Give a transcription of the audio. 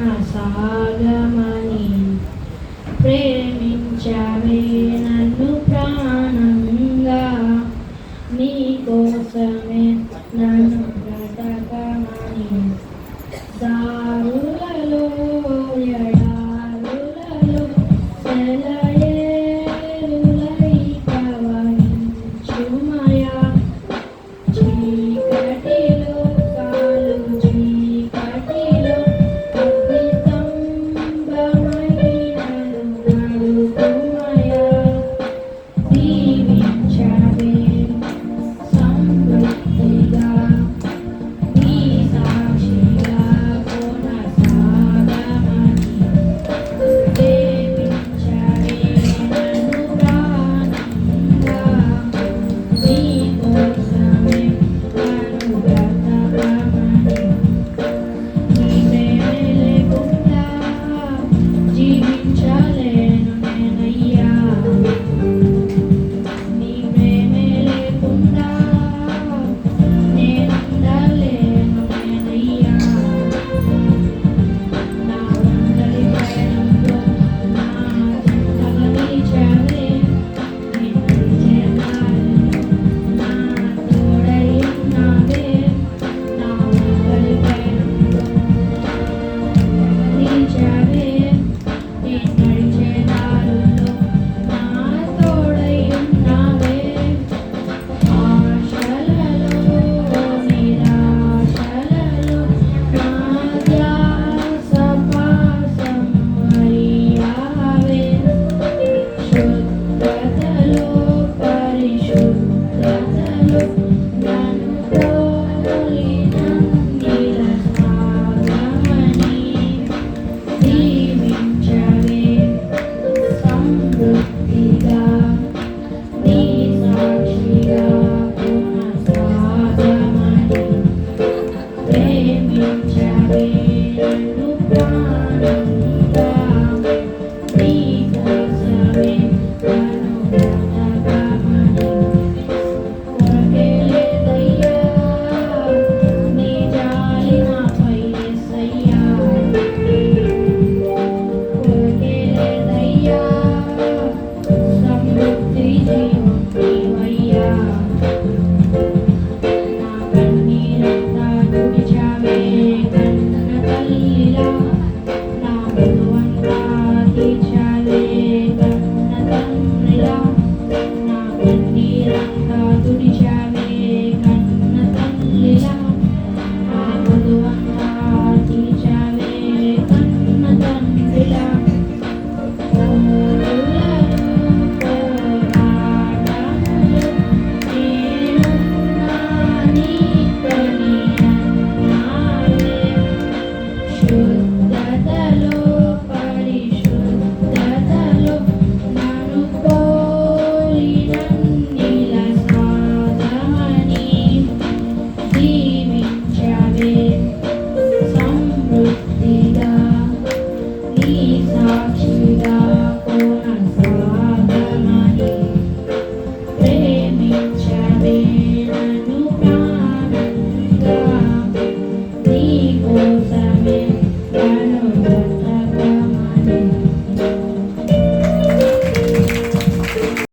కొనసాగమని ప్రేమించవే నన్ను ప్రాణంగా నీ కోసమే నన్ను బ్రతకమని దారులలో ఎడారులలో సెలయేరులై ప్రవహించుమయా చీకటిలో కాలు చీకటిలో అగ్నిస్తంభమైనను నడుపుమయా దీవించవే సమృద్ధిగా నీ సాక్షిగా కొనసాగమని ప్రేమించవే నన్ను ప్రాణంగా నీ కోసమే నన్ను బ్రతకమని నీ ప్రేమే లేకుండా జీవించలేను నేనయ్యా నీ ప్రేమే లేకుండా నేనుండలేను నేనయ్యా నా ఒంటరి పయనంలో నా చింతలు నీచవే నిన్ను చేరాలను నా తోడై ఉన్నావే నా ఒంటరి పయనంలో నీచవే నేను నడిచే దారుల్లో నా తోడై ఉన్నావే ఆశలలో నిరాశలలో నా ధ్యాస పాసమయ్యావే శుద్ధతలో పరిశుద్ధతలో నన్ను పోలి నన్నిల సాగమని దీవించవే సమృద్ధిగా నీ సాక్షిగా కొనసాగమని ప్రేమించవే నన్ను ప్రాణంగా నీ కోసమే నన్ను బ్రతకమని కొరకే లేదయ్యా నీ జాలి నాపై యేసయ్యా కొరకే లేదయ్యా సమృద్ధి జీవం నీవయ్యా నా కన్నీరంతా తుడిచావే కన్న తల్లిలా